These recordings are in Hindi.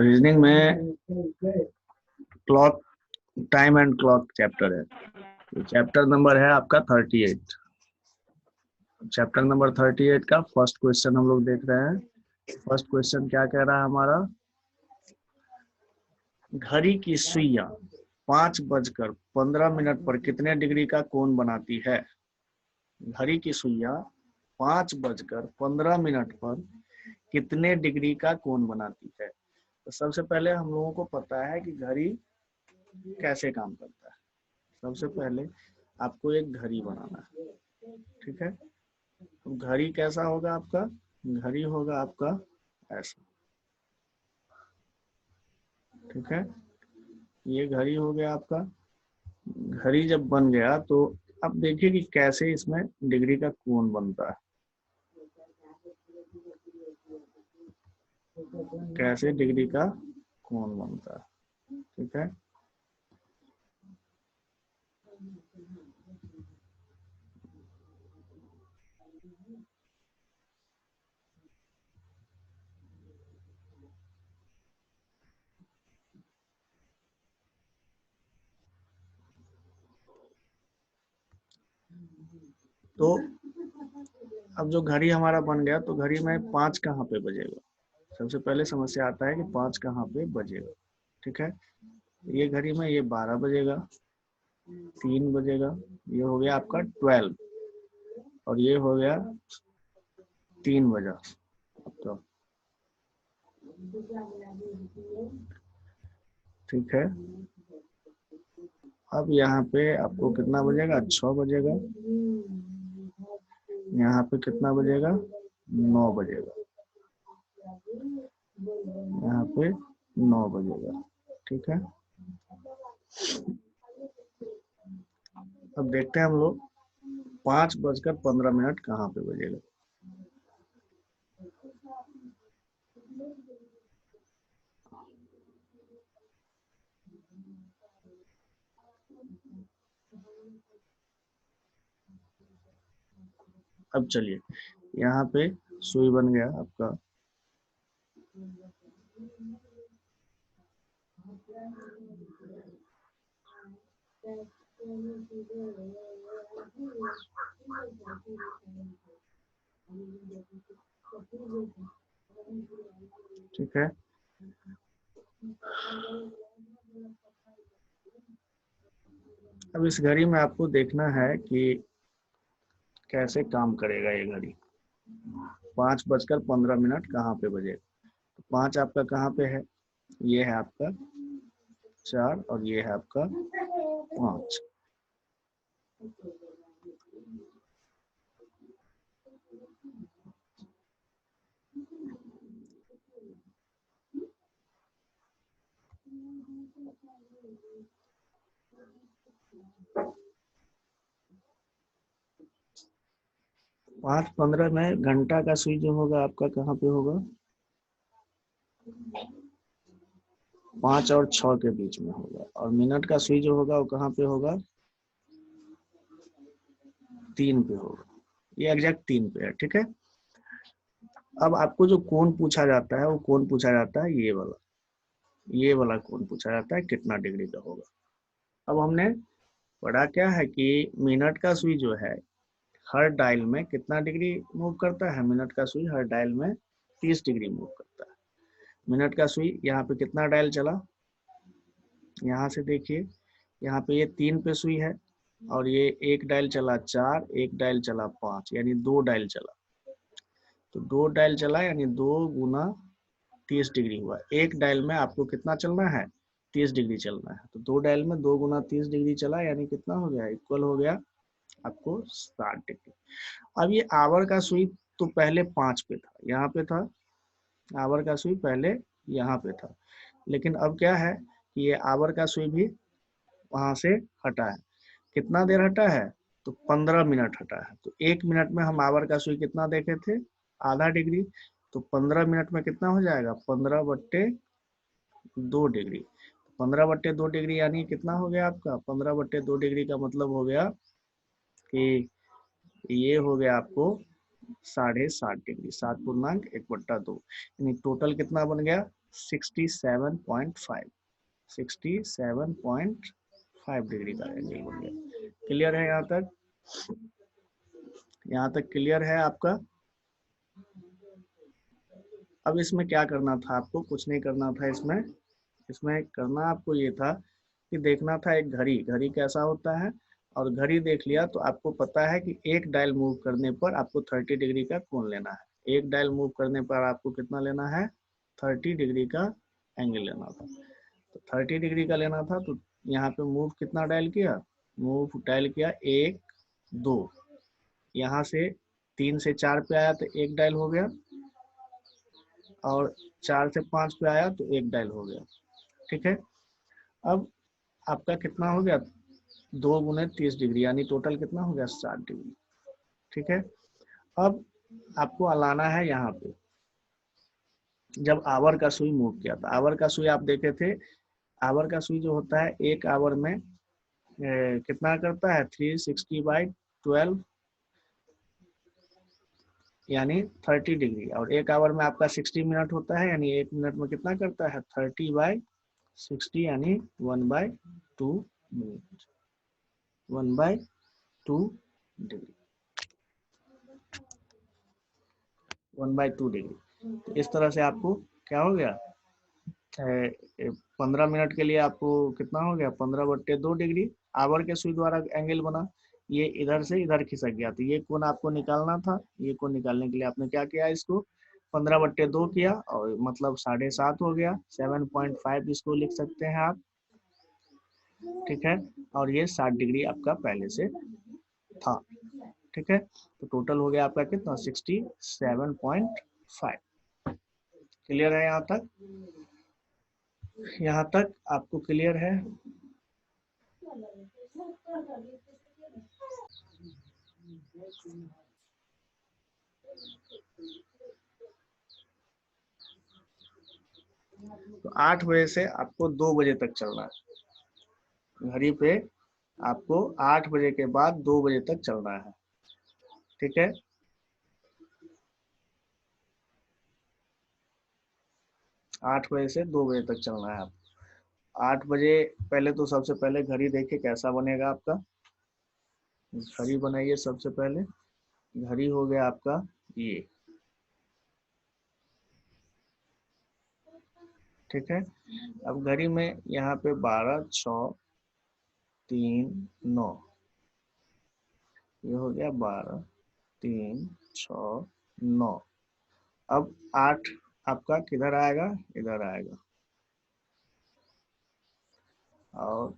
रीजनिंग में clock time and clock chapter है। तो चैप्टर नंबर है आपका 38। चैप्टर नंबर 38 का फर्स्ट क्वेश्चन हम लोग देख रहे हैं। फर्स्ट क्वेश्चन क्या कह रहा है हमारा, घड़ी की सुइयां 5:15 पर कितने डिग्री का कोण बनाती है। घड़ी की सुइयां 5:15 पर कितने डिग्री का कोण बनाती है। तो सबसे पहले हम लोगों को पता है कि घड़ी कैसे काम करता है। सबसे पहले आपको एक घड़ी बनाना है, ठीक है। तो घड़ी कैसा होगा आपका, घड़ी होगा आपका ऐसा, ठीक है। ये घड़ी हो गया आपका। घड़ी जब बन गया तो अब देखिए कि कैसे इसमें डिग्री का कोण बनता है, कैसे डिग्री का कोण बनता है, ठीक है। तो अब जो घड़ी हमारा बन गया तो घड़ी में 5 कहाँ पे बजेगा। सबसे पहले समस्या आता है कि 5 कहाँ पे बजेगा, ठीक है। ये घड़ी में ये 12 बजेगा, 3 बजेगा, ये हो गया आपका 12 और ये हो गया 3 बजा। तो ठीक है, अब यहाँ पे आपको कितना बजेगा, 6 बजेगा। यहाँ पे कितना बजेगा, 9 बजेगा। यहाँ पे 9 बजेगा, ठीक है। अब देखते हैं हम लोग 5:15 कहाँ पे बजेगा। अब चलिए यहाँ पे सुई बन गया आपका, ठीक है। अब इस घड़ी में आपको देखना है कि कैसे काम करेगा ये घड़ी। 5:15 कहाँ पे बजेगा। तो 5 आपका कहाँ पे है, ये है आपका 4 और ये है आपका 5। पाँच 15 में घंटा का सुई जो होगा आपका कहाँ पे होगा, 5 और 6 के बीच में होगा। और मिनट का सुई जो होगा वो कहाँ पे होगा, 3 पे होगा। ये एग्जैक्ट 3 पे है, ठीक है। अब आपको जो कोण पूछा जाता है वो कोण पूछा जाता है ये वाला कोण पूछा जाता है कितना डिग्री का होगा। अब हमने पढ़ा क्या है कि मिनट का सुई जो है हर डायल में कितना डिग्री मूव करता है, मिनट का सुई हर डायल में 30 डिग्री मूव करता है। मिनट का सुई यहाँ पे कितना डायल चला, यहाँ से देखिए, यहाँ पे ये 3 पे सुई है और ये एक डायल चला 4, एक डायल चला 5, यानी 2 डायल चला। तो 2 डायल चला यानी 2 गुना 30 डिग्री हुआ। एक डायल में आपको कितना चलना है, 30 डिग्री चलना है। तो 2 डायल में 2 गुना 30 डिग्री चला यानी कितना हो गया, इक्वल हो गया आपको 60 डिग्री। अब ये आवर का सुई तो पहले 5 पे था, यहाँ पे था। आवर का सुई पहले यहाँ पे था, लेकिन अब क्या है कि ये आवर का सुई भी वहां से हटा है। कितना देर हटा है, तो 15 मिनट हटा है। तो 1 मिनट में हम आवर का सुई कितना देखे थे, आधा डिग्री। तो 15 मिनट में कितना हो जाएगा, 15/2 डिग्री। 15/2 डिग्री यानी कितना हो गया आपका, 15/2 डिग्री का मतलब हो गया कि ये हो गया आपको 7.5 डिग्री, 7 पूर्णांक 1/2, यानी टोटल कितना बन गया, 67.5 67.5 डिग्री का एंगल बन गया। क्लियर है यहाँ तक? यहाँ तक क्लियर है आपका? अब इसमें क्या करना था आपको? कुछ नहीं करना था इसमें। इसमें करना आपको ये था कि देखना था एक घड़ी, घड़ी कैसा होता है, और घड़ी देख लिया तो आपको पता है कि एक डायल मूव करने पर आपको 30 डिग्री का कोण लेना है। एक डायल मूव करने पर आपको कितना लेना है? 30 डिग्री का एंगल लेना था। तो 30 डिग्री का लेना था, तो यहाँ पे मूव कितना डायल किया? मूव डायल किया 1 2, यहाँ से 3 से 4 पे आया तो एक डायल हो गया, और 4 से 5 पे आया तो एक डायल हो गया। ठीक है, अब आपका कितना हो गया? 2 गुने 30 डिग्री, यानी टोटल कितना हो गया? 60 डिग्री। ठीक है, अब आपको अलाना है यहाँ पे। जब आवर का सुई मूव किया था, आवर का सुई आप देखे थे, आवर का सुई जो होता है एक आवर में कितना करता है? 360/12, यानी 30 डिग्री, और एक आवर में आपका 60 मिनट होता है, यानी एक मिनट में कितना करता है? 30/60, यानी 1/2 मिनट, 1/2 डिग्री, 1/2 डिग्री। तो इस तरह से आपको क्या हो गया? 15 मिनट के लिए आपको कितना हो गया? 15/2 डिग्री आवर के सुई द्वारा एंगल बना। ये इधर से इधर खिसक गया, तो ये कोण आपको निकालना था। ये कोण निकालने के लिए आपने क्या किया? इसको 15/2 किया, और मतलब 7.5 हो गया। 7.5 इसको लिख सकते हैं आप। ठीक है, और ये 60 डिग्री आपका पहले से था। ठीक है, तो टोटल हो गया आपका कितना? 67.5। क्लियर है यहाँ तक? यहाँ तक आपको क्लियर है? तो 8 बजे से आपको 2 बजे तक चलना है घड़ी पे। आपको 8 बजे के बाद 2 बजे तक चलना है। ठीक है, 8 बजे से 2 बजे तक चलना है आपको। 8 बजे पहले तो सबसे पहले घड़ी देखिए कैसा बनेगा आपका। घड़ी बनाइए सबसे पहले। घड़ी हो गया आपका ये। ठीक है, अब घड़ी में यहाँ पे 12 6 3 9, ये हो गया 12 3 6 9। अब 8 आपका किधर आएगा? इधर आएगा, और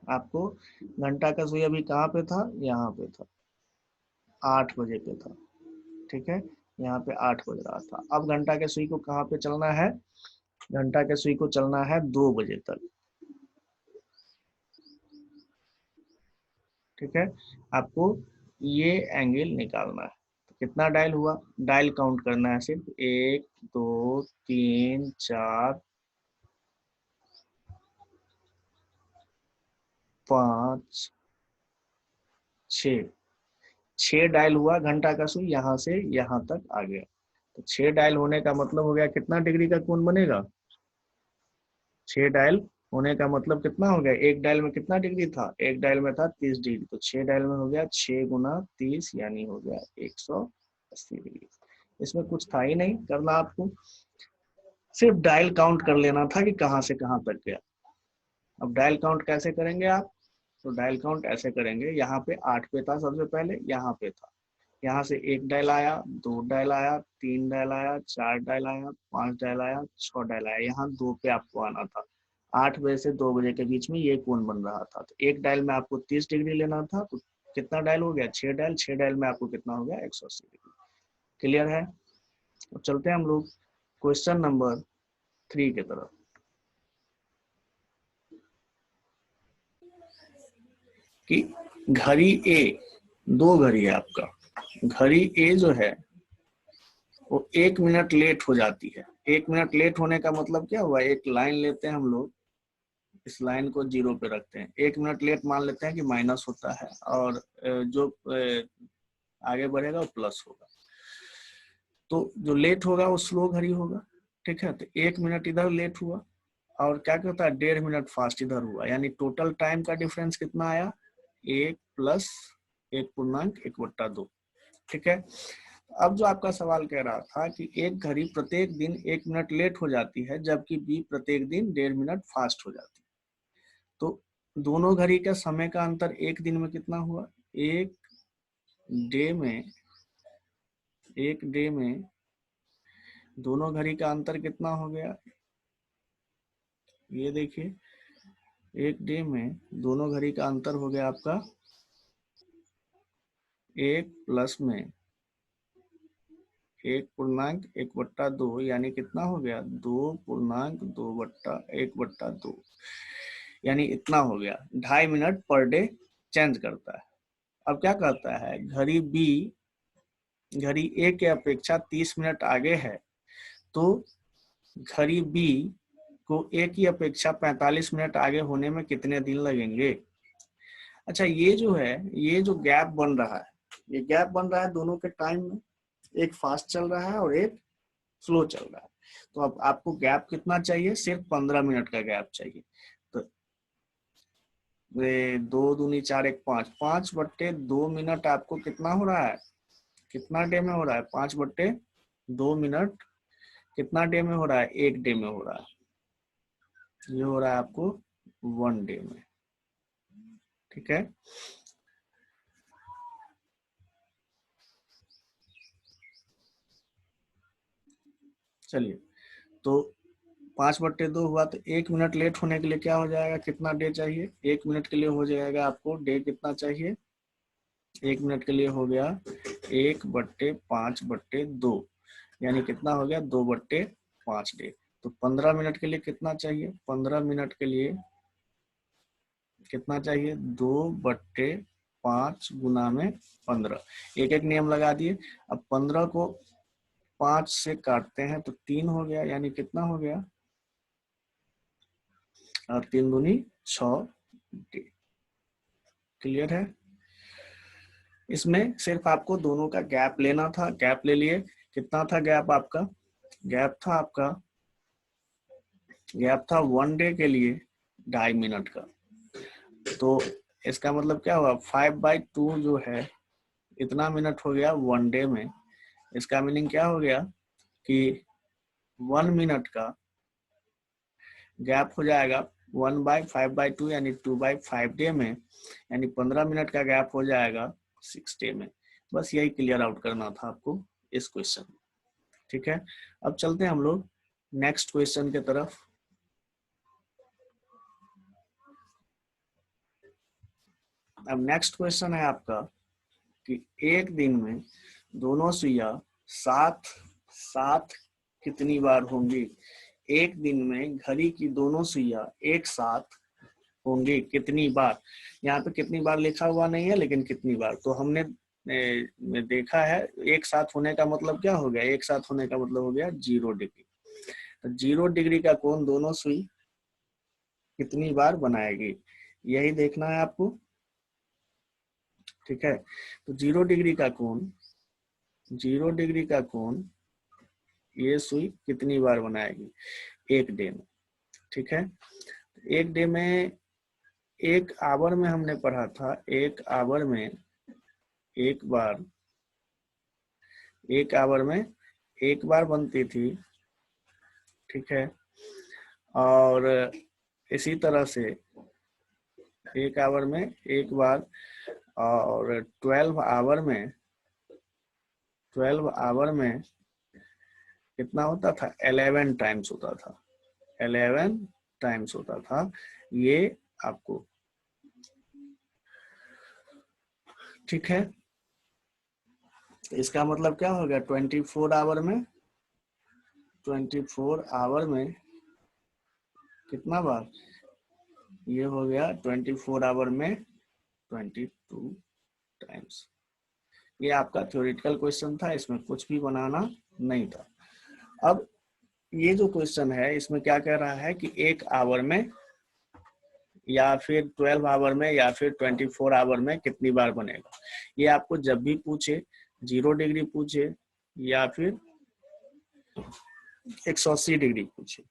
आपको घंटा का सुई अभी कहाँ पे था? यहाँ पे था, 8 बजे पे था। ठीक है, यहाँ पे 8 बज रहा था। अब घंटा के सुई को कहाँ पे चलना है? घंटा के सुई को चलना है 2 बजे तक। ठीक है, आपको ये एंगल निकालना है। तो कितना डायल हुआ? डायल काउंट करना है सिर्फ। 1 2 3 4 5 6, 6 डायल हुआ घंटा का सुई, यहाँ से यहाँ तक आ गया। तो 6 डायल होने का मतलब हो गया कितना डिग्री का कोण बनेगा? 6 डायल होने का मतलब कितना हो गया? एक डायल में कितना डिग्री था? एक डायल में था 30 डिग्री, तो 6 डायल में हो गया 6 गुना 30, यानी हो गया 180 डिग्री। इसमें कुछ था ही नहीं करना आपको, सिर्फ डायल काउंट कर लेना था कि कहाँ से कहाँ तक गया। अब डायल काउंट कैसे करेंगे आप? तो डायल काउंट ऐसे करेंगे, यहाँ पे 8 पे था सबसे पहले, यहाँ पे था, यहाँ से 1 डायल आया, 2 डायल आया, 3 डायल आया, 4 डायल आया, 5 डायल आया, 6 डायल आया, यहाँ 2 पे आपको आना था। 8 बजे से 2 बजे के बीच में ये कोण बन रहा था, तो एक डायल में आपको 30 डिग्री लेना था, तो कितना डायल हो गया? 6 डायल। 6 डायल में आपको कितना हो गया? 180 डिग्री। क्लियर है? अब चलते हैं हम लोग क्वेश्चन नंबर 3 की तरफ। कि घड़ी ए, 2 घड़ी है आपका, घड़ी ए जो है वो 1 मिनट लेट हो जाती है। 1 मिनट लेट होने का मतलब क्या हुआ? एक लाइन लेते हैं हम लोग, इस लाइन को 0 पे रखते हैं। 1 मिनट लेट मान लेते हैं कि माइनस होता है, और जो आगे बढ़ेगा वो प्लस होगा। तो जो लेट होगा वो स्लो घड़ी होगा, ठीक है। तो 1 मिनट इधर लेट हुआ और क्या कहता है 1.5 मिनट फास्ट इधर हुआ, यानी टोटल टाइम का डिफरेंस कितना आया 1 प्लस 1.1/2, ठीक है। अब जो आपका सवाल कह रहा था कि एक घड़ी प्रत्येक दिन 1 मिनट लेट हो जाती है जबकि बी प्रत्येक दिन 1.5 मिनट फास्ट हो जाती है, तो दोनों घड़ी का समय का अंतर एक दिन में कितना हुआ, एक डे में दोनों घड़ी का अंतर कितना हो गया, ये देखिए एक डे में दोनों घड़ी का अंतर हो गया आपका 1 प्लस में 1.1/2, यानी कितना हो गया 2.2/1/2, यानी इतना हो गया। 2.5 मिनट पर डे चेंज करता है। अब क्या कहता है घड़ी बी घड़ी ए के अपेक्षा 30 मिनट आगे है, तो घड़ी बी को ए की अपेक्षा 45 मिनट आगे होने में कितने दिन लगेंगे। अच्छा ये जो है, ये जो गैप बन रहा है, ये गैप बन रहा है दोनों के टाइम में, एक फास्ट चल रहा है और एक स्लो चल रहा है। तो अब आपको गैप कितना चाहिए, सिर्फ 15 मिनट का गैप चाहिए। तो 2 दूनी 4 1 5, 5/2 मिनट आपको कितना हो रहा है, कितना डे में हो रहा है 5/2 मिनट कितना डे में हो रहा है, 1 डे में हो रहा है, ये हो रहा है आपको 1 डे में, ठीक है। चलिए तो 5/2 हुआ, तो 1 मिनट लेट होने के लिए क्या हो जाएगा, कितना डे चाहिए, 1 मिनट के लिए हो जाएगा आपको डे कितना चाहिए, 1 मिनट के लिए हो गया 1/5/2, यानी कितना हो गया 2/5 डे। तो 15 मिनट के लिए कितना चाहिए, 15 मिनट के लिए कितना चाहिए 2/5 गुना में 15, एक एक नियम लगा दिए। अब 15 को 5 से काटते हैं तो 3 हो गया, यानी कितना हो गया, और 3 दूनी 6 डे। क्लियर है। इसमें सिर्फ आपको दोनों का गैप लेना था, गैप ले लिए। कितना था गैप आपका, गैप था 1 डे के लिए 2.5 मिनट का। तो इसका मतलब क्या हुआ 5/2 जो है इतना मिनट हो गया 1 डे में। इसका मीनिंग क्या हो गया कि 1 मिनट का गैप हो जाएगा 1/5/2 यानी 2/5 डे में, यानी 15 मिनट का गैप हो जाएगा 6 डे में। बस यही क्लियर आउट करना था आपको इस क्वेश्चन में, ठीक है। अब चलते हैं हम लोग नेक्स्ट क्वेश्चन की तरफ। अब नेक्स्ट क्वेश्चन है आपका कि एक दिन में दोनों सुइयां साथ साथ कितनी बार होंगी। एक दिन में घड़ी की दोनों सुइयां एक साथ होंगी कितनी बार। यहाँ पे कितनी बार लिखा हुआ नहीं है, लेकिन कितनी बार तो हमने देखा है। एक साथ होने का मतलब क्या हो गया, एक साथ होने का मतलब हो गया 0 डिग्री। तो 0 डिग्री का कोण दोनों सुई कितनी बार बनाएगी, यही देखना है आपको, ठीक है। तो 0 डिग्री का कोण ये सुई कितनी बार बनाएगी एक डे में, ठीक है। एक डे में, एक आवर में हमने पढ़ा था, एक आवर में एक बार बनती थी, ठीक है। और इसी तरह से एक आवर में एक बार, और 12 आवर में कितना होता था 11 टाइम्स होता था, 11 टाइम्स होता था ये आपको, ठीक है। इसका मतलब क्या हो गया 24 आवर में कितना बार, ये हो गया 24 आवर में 22 टाइम्स। ये आपका थ्योरेटिकल क्वेश्चन था, इसमें कुछ भी बनाना नहीं था। अब ये जो क्वेश्चन है इसमें क्या कह रहा है कि एक आवर में या फिर 12 आवर में या फिर 24 आवर में कितनी बार बनेगा। ये आपको जब भी पूछे, 0 डिग्री पूछे या फिर 180 डिग्री पूछे।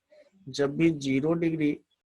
जब भी 0 डिग्री